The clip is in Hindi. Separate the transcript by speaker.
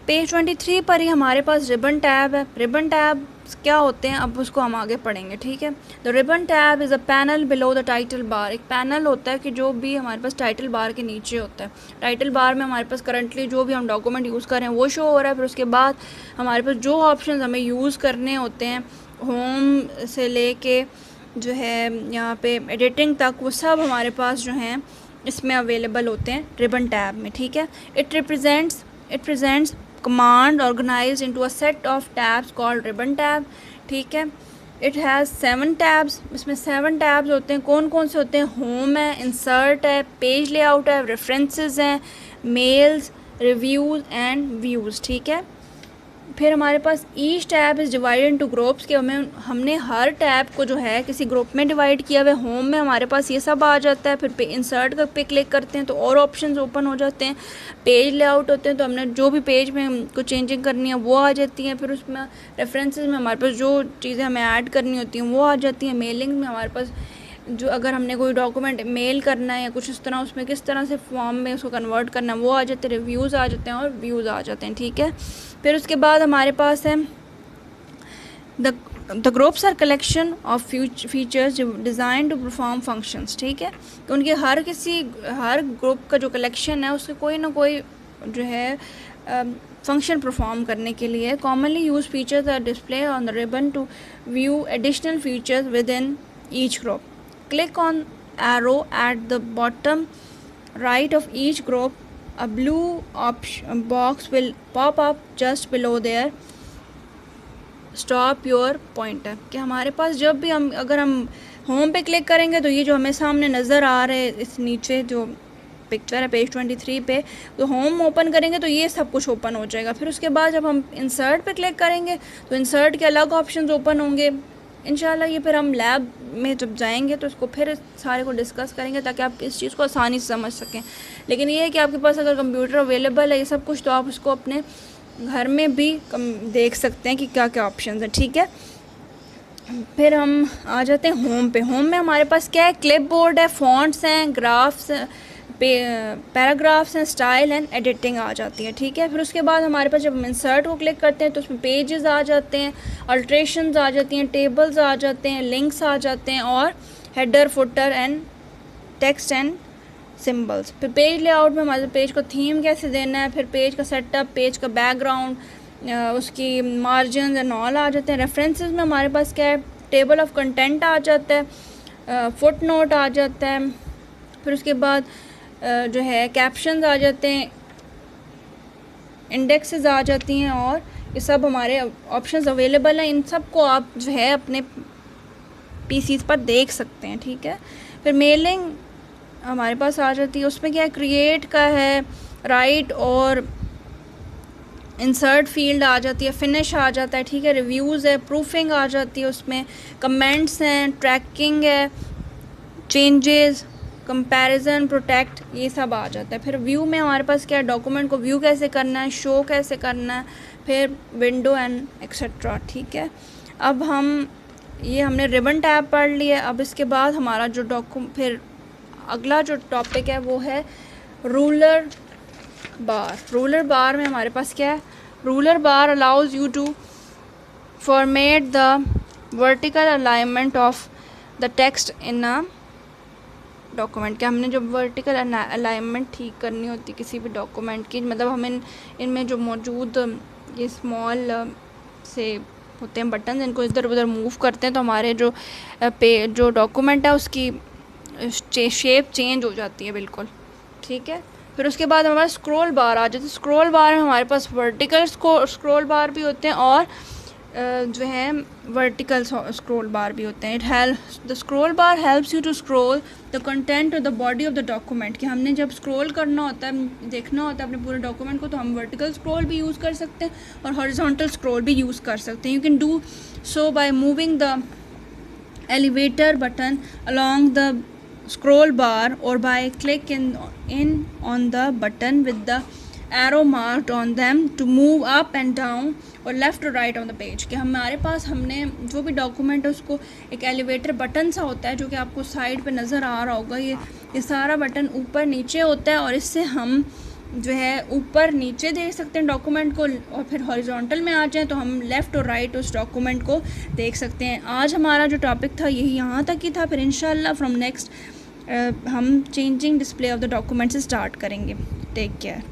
Speaker 1: पेज 23 पर ही हमारे पास रिबन टैब है। रिबन टैब क्या होते हैं अब उसको हम आगे पढ़ेंगे, ठीक है। The ribbon tab is a panel below the title bar. एक पैनल होता है कि जो भी हमारे पास टाइटल बार के नीचे होता है। टाइटल बार में हमारे पास करंटली जो भी हम डॉक्यूमेंट यूज़ कर रहे हैं वो शो हो रहा है। फिर उसके बाद हमारे पास जो ऑप्शन हमें यूज़ करने होते हैं होम से लेके जो है यहाँ पे एडिटिंग तक, वो सब हमारे पास जो हैं इसमें अवेलेबल होते हैं रिबन टैब में, ठीक है। It presents command organise into a set of tabs called ribbon tab, ठीक है। It has 7 tabs. इसमें 7 टैब्स होते हैं। कौन कौन से होते हैं? होम है, इंसर्ट है, पेज लेआउट है, रेफरेंसेस हैं, मेल्स, रिव्यूज़ एंड व्यूज़, ठीक है। फिर हमारे पास each tab is divided into groups, के हमने हर टैब को जो है किसी ग्रुप में डिवाइड किया हुआ है। होम में हमारे पास ये सब आ जाता है। फिर इंसर्ट पे क्लिक करते हैं तो और ऑप्शंस ओपन हो जाते हैं। पेज लेआउट होते हैं तो हमने जो भी पेज में कुछ चेंजिंग करनी है वो आ जाती हैं। फिर उसमें रेफरेंसेस में हमारे पास जो चीज़ें हमें ऐड करनी होती हैं वो आ जाती हैं। मेलिंग में हमारे पास जो अगर हमने कोई डॉक्यूमेंट मेल करना है या कुछ इस तरह, उसमें किस तरह से फॉर्म में उसको कन्वर्ट करना है वो आ जाते हैं। रिव्यूज़ आ जाते हैं और व्यूज़ आ जाते हैं, ठीक है। फिर उसके बाद हमारे पास है the groups are collection of features design to perform functions, ठीक है। तो उनके हर ग्रुप का जो कलेक्शन है उसके कोई ना कोई जो है फंक्शन परफॉर्म करने के लिए। Commonly use features are display on the ribbon to view additional features within each group. Click on arrow at the bottom right of each group. A blue box will pop up just below there. Stop your pointer. कि हमारे पास जब भी अगर हम होम पे क्लिक करेंगे तो ये जो हमें सामने नज़र आ रहे हैं इस नीचे जो पिक्चर है पेज 23 पे, तो होम ओपन करेंगे तो ये सब कुछ ओपन हो जाएगा। फिर उसके बाद जब हम इंसर्ट पे क्लिक करेंगे तो इंसर्ट के अलग ऑप्शंस ओपन होंगे। इंशाल्लाह ये फिर हम लैब में जब जाएंगे तो इसको फिर सारे को डिस्कस करेंगे ताकि आप इस चीज़ को आसानी से समझ सकें। लेकिन ये है कि आपके पास अगर कंप्यूटर अवेलेबल है ये सब कुछ, तो आप उसको अपने घर में भी देख सकते हैं कि क्या क्या ऑप्शन है, ठीक है। फिर हम आ जाते हैं होम पे। होम में हमारे पास क्या है? क्लिप बोर्ड है, फॉन्ट्स हैं, ग्राफ्स, पैराग्राफ्स हैं, स्टाइल एंड एडिटिंग आ जाती है, ठीक है। फिर उसके बाद हमारे पास जब हम इंसर्ट को क्लिक करते हैं तो उसमें पेजेस आ जाते हैं, अल्ट्रेशंस आ जाती हैं, टेबल्स आ जाते हैं, लिंक्स आ जाते हैं और header, footer and text and symbols. फिर पेज लेआउट में हमारे पेज को थीम कैसे देना है, फिर पेज का सेटअप, पेज का बैकग्राउंड, उसकी मार्जिन एंड ऑल आ जाते हैं। रेफरेंसेस में हमारे पास क्या है? टेबल ऑफ कंटेंट आ जाता है, फुट नोट आ जाता है। फिर उसके बाद जो है कैप्शंस आ जाते हैं, इंडेक्सेस आ जाती हैं और ये सब हमारे ऑप्शंस अवेलेबल हैं। इन सब को आप जो है अपने पीसीज पर देख सकते हैं, ठीक है। फिर मेलिंग हमारे पास आ जाती है, उसमें क्या है? क्रिएट का है, राइट और इंसर्ट फील्ड आ जाती है, फिनिश आ जाता है, ठीक है। रिव्यूज़ है, प्रूफिंग आ जाती है, उसमें कमेंट्स हैं, ट्रैकिंग है, चेंजेस, कंपैरिजन, प्रोटेक्ट, ये सब आ जाता है। फिर व्यू में हमारे पास क्या है? डॉक्यूमेंट को व्यू कैसे करना है, शो कैसे करना है, फिर विंडो एंड एक्सेट्रा, ठीक है। अब हमने रिबन टैब पढ़ लिया। अब इसके बाद हमारा जो फिर अगला जो टॉपिक है वो है रूलर बार। रूलर बार में हमारे पास क्या है? Ruler bar allows you to format the vertical alignment of the text in a document. क्या हमने जब वर्टिकल अलाइनमेंट ठीक करनी होती किसी भी डॉक्यूमेंट की, मतलब हमें इनमें जो मौजूद ये स्मॉल से होते हैं बटन, इनको इधर उधर मूव करते हैं तो हमारे जो डॉक्यूमेंट है उसकी शेप चेंज हो जाती है बिल्कुल, ठीक है। फिर उसके बाद हमारा स्क्रॉल बार आ जाता है। स्क्रॉल बार में हमारे पास वर्टिकल स्क्रॉल बार भी होते हैं और जो है वर्टिकल स्क्रॉल बार भी होते हैं। The scroll bar helps you to scroll the content or the body of the document. कि हमने जब स्क्रॉल करना होता है, देखना होता है अपने पूरे डॉक्यूमेंट को, तो हम वर्टिकल स्क्रॉल भी यूज़ कर सकते हैं और हॉरिजॉन्टल स्क्रॉल भी यूज़ कर सकते हैं। You can do so by moving the elevator button along the scroll bar or by click in on the button with the arrow marked on them to move up and down और लेफ़्ट और राइट ऑन द पेज। कि हमने जो भी डॉक्यूमेंट है उसको एक एलिवेटर बटन सा होता है जो कि आपको साइड पे नज़र आ रहा होगा। ये सारा बटन ऊपर नीचे होता है और इससे हम जो है ऊपर नीचे देख सकते हैं डॉक्यूमेंट को, और फिर हॉरिजॉन्टल में आ जाएं तो हम लेफ़्ट और राइट उस डॉक्यूमेंट को देख सकते हैं। आज हमारा जो टॉपिक था यही यहाँ तक ही था। फिर इंशाल्लाह फ्रॉम नेक्स्ट हम changing display of the document से स्टार्ट करेंगे। Take care.